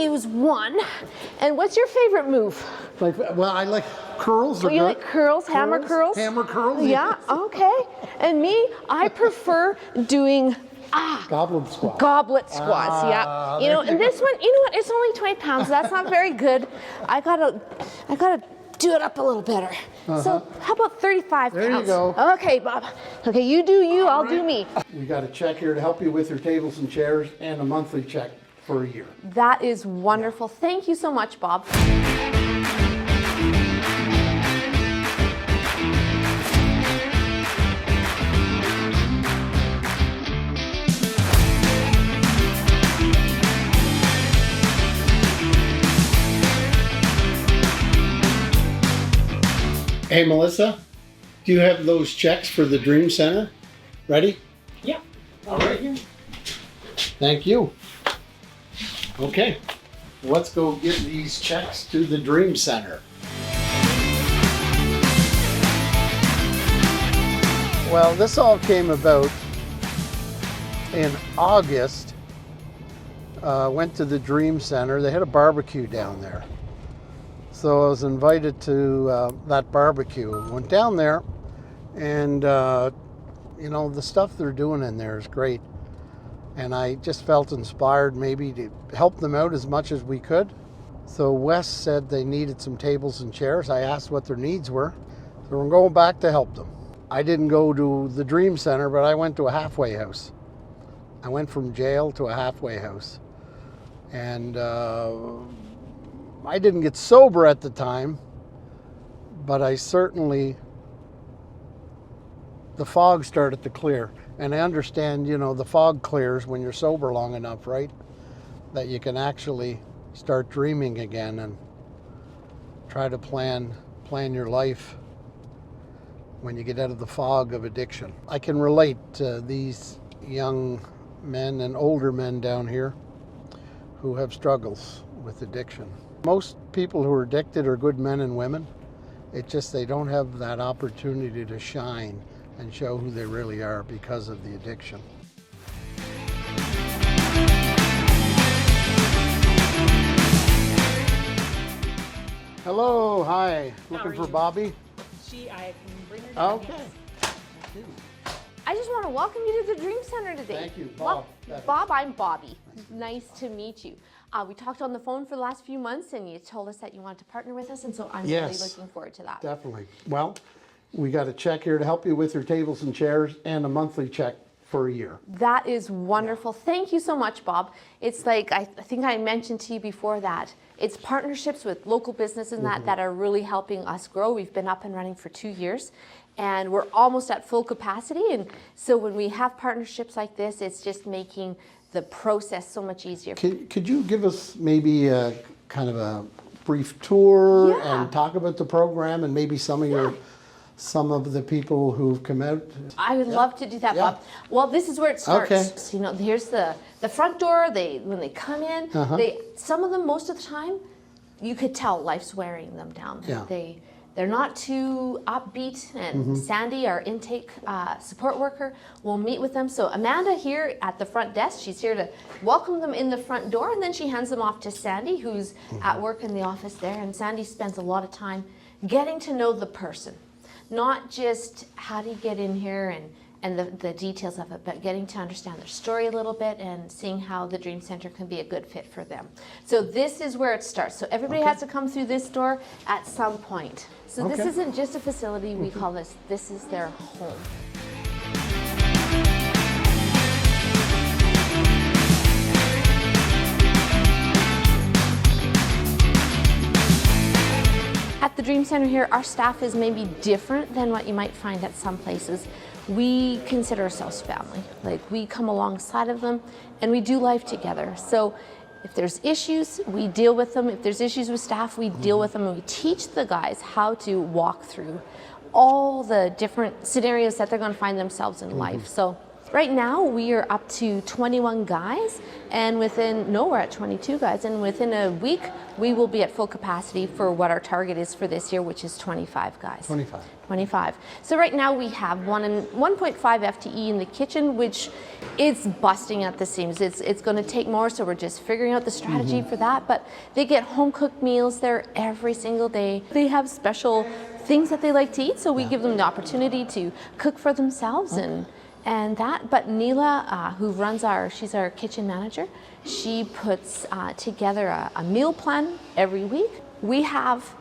use one. And what's your favorite move? Like, well, I like curls. Oh, you like curls, hammer curls? Hammer curls. Yeah, okay. And me, I prefer doing Goblet squat. goblet squats, yeah. You know, and this one, you know what? It's only 20 pounds. That's not very good. I gotta do it up a little better. So how about 35 pounds? There you go. Okay, Bob. Okay, you do you, I'll do me. We got a check here to help you with your tables and chairs, and a monthly check for a year. That is wonderful. Thank you so much, Bob. Hey, Melissa, do you have those checks for the Dream Center? Ready? Yeah. All right here. Thank you. Okay, let's go give these checks to the Dream Center. Well, this all came about in August. Went to the Dream Center. They had a barbecue down there. So I was invited to that barbecue. Went down there, and you know, the stuff they're doing in there is great. And I just felt inspired maybe to help them out as much as we could. So Wes said they needed some tables and chairs. I asked what their needs were. So we're going back to help them. I didn't go to the Dream Center, but I went to a halfway house. I went from jail to a halfway house. And I didn't get sober at the time, but I certainly, the fog started to clear. And I understand, you know, the fog clears when you're sober long enough, right? That you can actually start dreaming again and try to plan your life when you get out of the fog of addiction. I can relate to these young men and older men down here who have struggles with addiction. Most people who are addicted are good men and women. It's just they don't have that opportunity to shine and show who they really are because of the addiction. Hello, hi. Looking for Bobby? I can bring her down. Okay. I just want to welcome you to the Dream Center today. Thank you, Bob. Bob, I'm Bobby. Nice to meet you. We talked on the phone for the last few months, and you told us that you wanted to partner with us, and so I'm really looking forward to that. Definitely. Well, we got a check here to help you with your tables and chairs, and a monthly check for a year. That is wonderful. Thank you so much, Bob. It's like, I think I mentioned to you before that, it's partnerships with local businesses and that are really helping us grow. We've been up and running for 2 years, and we're almost at full capacity. And so when we have partnerships like this, it's just making the process so much easier. Could you give us maybe a kind of a brief tour Yeah. and talk about the program and maybe some of the people who've come out? I would love to do that, Yeah. Bob. Well, this is where it starts. Okay. So, you know, here's the front door. When they come in, some of them, most of the time, you could tell life's wearing them down. Yeah. They're not too upbeat, and Sandy, our intake support worker, will meet with them. So Amanda here at the front desk, she's here to welcome them in the front door, and then she hands them off to Sandy, who's at work in the office there. And Sandy spends a lot of time getting to know the person, not just how do you get in here and the details of it, but getting to understand their story a little bit and seeing how the Dream Center can be a good fit for them. So this is where it starts. So everybody has to come through this door at some point. So this isn't just a facility, we call this is their home. At the Dream Center here, our staff is maybe different than what you might find at some places. We consider ourselves family. Like, we come alongside of them and we do life together. So if there's issues, we deal with them. If there's issues with staff, we deal with them, and we teach the guys how to walk through all the different scenarios that they're going to find themselves in life. So Right now we are up to 21 guys, and we're at 22 guys, and within a week we will be at full capacity for what our target is for this year, which is 25 guys. 25. So right now we have 1.5 FTE in the kitchen, which is busting at the seams. It's going to take more, so we're just figuring out the strategy for that. But they get home cooked meals there every single day. They have special things that they like to eat, so we give them the opportunity to cook for themselves and that. But Neela, who runs she's our kitchen manager, she puts together a meal plan every week. We have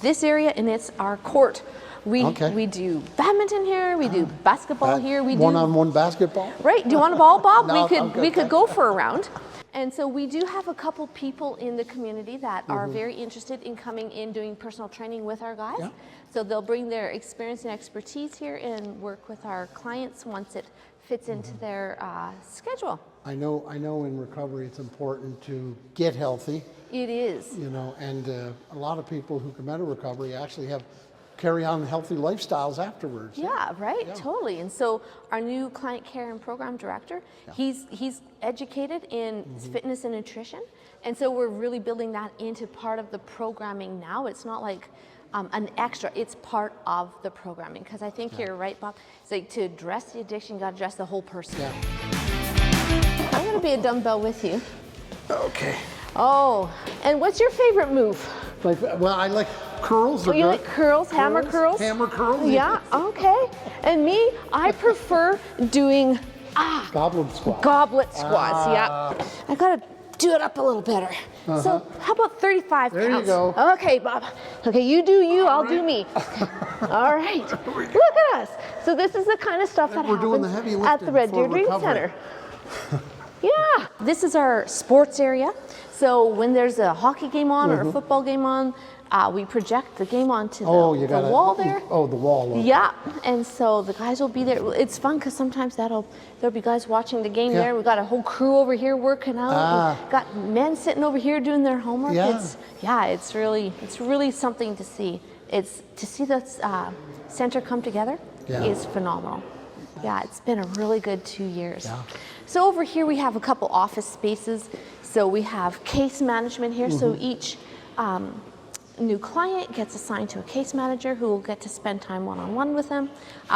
this area, and it's our court. We do badminton here, we do basketball here, we do one-on-one basketball. Right? Do you want a ball, Bob? No, we could go for a round. And so we do have a couple people in the community that are very interested in coming in doing personal training with our guys. Yeah. So they'll bring their experience and expertise here and work with our clients once it fits into their schedule. I know in recovery it's important to get healthy, It is. you know, and a lot of people who come out of recovery actually carry on healthy lifestyles afterwards. Yeah, right, totally. And so our new client care and program director, he's educated in fitness and nutrition. And so we're really building that into part of the programming now. It's not like an extra, it's part of the programming. Because I think you're right, Bob. It's like to address the addiction, you gotta address the whole person. Yeah. I'm gonna be a dumbbell with you. Okay. Oh, and what's your favorite move? I like curls. You like curls, hammer curls? Hammer curls. Yeah, okay. And me, I prefer doing Goblet squat. goblet squats, yeah. I gotta do it up a little better. So how about 35 There you counts? go. Okay, Bob. Okay, you do you, I'll do me. All right. Look at us. So this is the kind of stuff that We're doing happens the heavy at the lifting Red for Deer Dream recovery. Center. Yeah. This is our sports area. So when there's a hockey game on or a football game on, we project the game onto the wall there. Oh, the wall. Okay. Yeah, and so the guys will be there. It's fun because sometimes there'll be guys watching the game there. We've got a whole crew over here working out. We've got men sitting over here doing their homework. Yeah. It's really something to see. It's to see the center come together is phenomenal. Yeah, it's been a really good 2 years. Yeah. So over here we have a couple office spaces. So we have case management here. So each new client gets assigned to a case manager who will get to spend time one-on-one with them.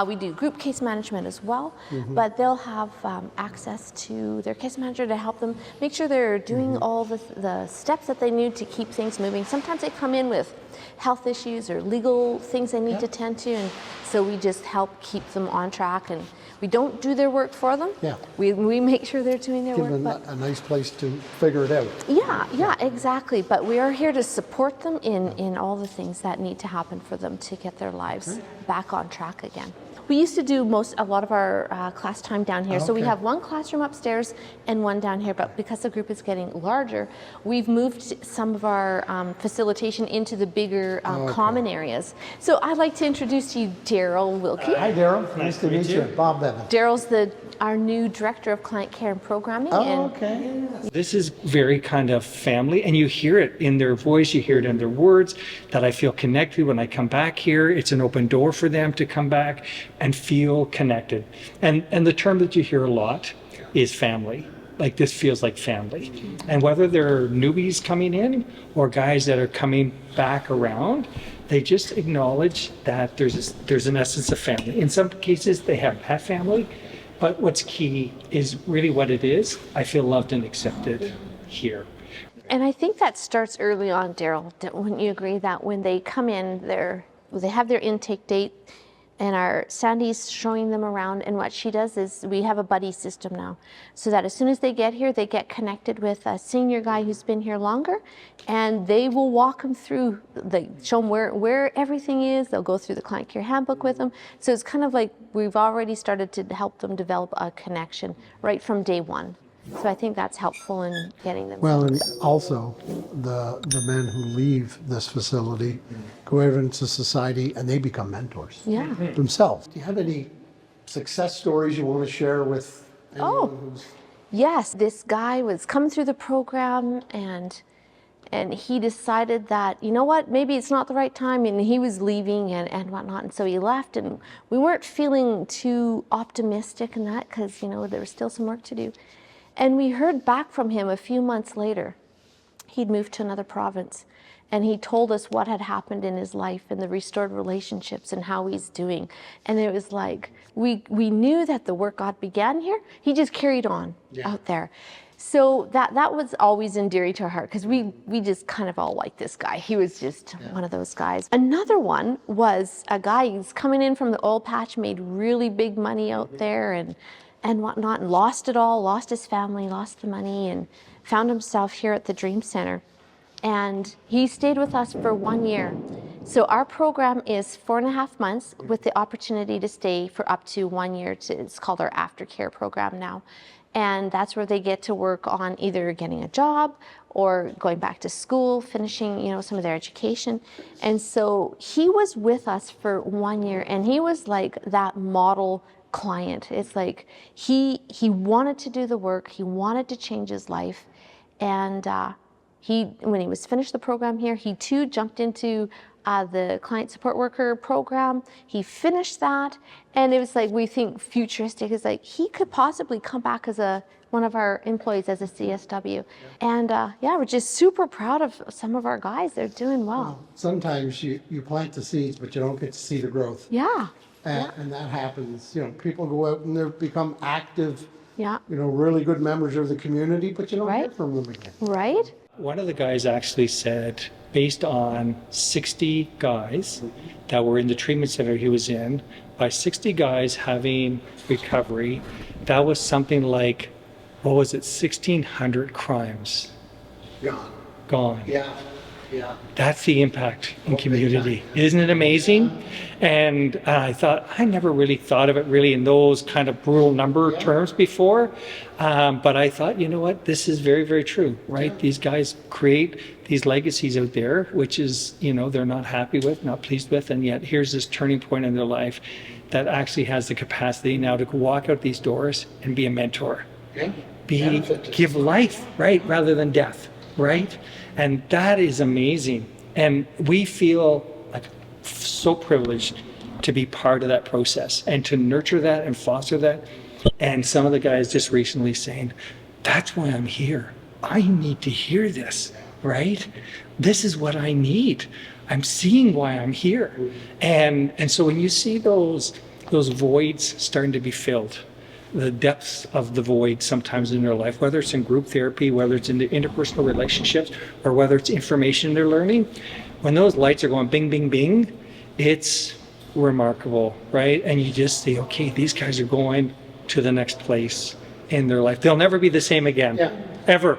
We do group case management as well, but they'll have access to their case manager to help them make sure they're doing all the steps that they need to keep things moving. Sometimes they come in with health issues or legal things they need to tend to, and so we just help keep them on track, and we don't do their work for them. Yeah. We make sure they're doing their Give work. them a nice place to figure it out. Yeah, exactly. But we are here to support them in all the things that need to happen for them to get their lives back on track again. We used to do a lot of our class time down here. So we have one classroom upstairs and one down here, but because the group is getting larger, we've moved some of our facilitation into the bigger common areas. So I'd like to introduce to you Daryl Wilkie. Hi, Daryl. Nice to meet you. Bob Bevan. Daryl's our new Director of Client Care and Programming. Okay. This is very kind of family, and you hear it in their voice, you hear it in their words, that I feel connected when I come back here. It's an open door for them to come back and feel connected. And the term that you hear a lot is family. Like, this feels like family. And whether they're newbies coming in or guys that are coming back around, they just acknowledge that there's an essence of family. In some cases, they have pet family. But what's key is really what it is. I feel loved and accepted here. And I think that starts early on, Daryl. Wouldn't you agree that when they come in, they have their intake date, and our Sandy's showing them around, and what she does is we have a buddy system now, so that as soon as they get here, they get connected with a senior guy who's been here longer, and they will walk them through, show them where everything is. They'll go through the client care handbook with them. So it's kind of like we've already started to help them develop a connection right from day one. So I think that's helpful in getting them. Well, and also the men who leave this facility go out into society and they become mentors themselves. Do you have any success stories you want to share with anyone who's... Yes, this guy was coming through the program, and and he decided that, you know what, maybe it's not the right time, and he was leaving and whatnot, and so he left, and we weren't feeling too optimistic in that because, you know, there was still some work to do. And we heard back from him a few months later. He'd moved to another province, and he told us what had happened in his life and the restored relationships and how he's doing. And it was like, we knew that the work God began here, he just carried on out there. So that was always endearing to our heart, because we just kind of all liked this guy. He was just one of those guys. Another one was a guy who's coming in from the oil patch, made really big money out there and whatnot, and lost it all, lost his family, lost the money, and found himself here at the Dream Center. And he stayed with us for 1 year. So our program is 4.5 months with the opportunity to stay for up to 1 year. It's called our aftercare program now. And that's where they get to work on either getting a job or going back to school, finishing, you know, some of their education. And so he was with us for 1 year, and he was like that model client. It's like he wanted to do the work, he wanted to change his life, and when he was finished the program here, he too jumped into the client support worker program. He finished that, and it was like, we think futuristic. It's like he could possibly come back as one of our employees as a CSW. And we're just super proud of some of our guys. They're doing well. Sometimes you plant the seeds, but you don't get to see the growth. Yeah. And that happens. You know, people go out and they become active, Yeah. you know, really good members of the community, but you don't hear Right. from them again. Right? One of the guys actually said, based on 60 guys that were in the treatment center he was in, by 60 guys having recovery, that was something like, what was it, 1,600 crimes gone. Yeah. Yeah. That's the impact in community. Isn't it amazing? And I thought, I never really thought of it really in those kind of brutal number terms before. But I thought, you know what, this is very, very true, right? Yeah. These guys create these legacies out there, which is, you know, they're not happy with, not pleased with. And yet here's this turning point in their life that actually has the capacity now to walk out these doors and be a mentor. Yeah. Give life, right? Rather than death, right? And that is amazing. And we feel like so privileged to be part of that process and to nurture that and foster that. And some of the guys just recently saying, that's why I'm here. I need to hear this, right? This is what I need. I'm seeing why I'm here. And so when you see those voids starting to be filled, the depths of the void sometimes in their life, whether it's in group therapy, whether it's in the interpersonal relationships, or whether it's information they're learning, when those lights are going bing, bing, bing, it's remarkable, right? And you just say, okay, these guys are going to the next place in their life. They'll never be the same again, ever.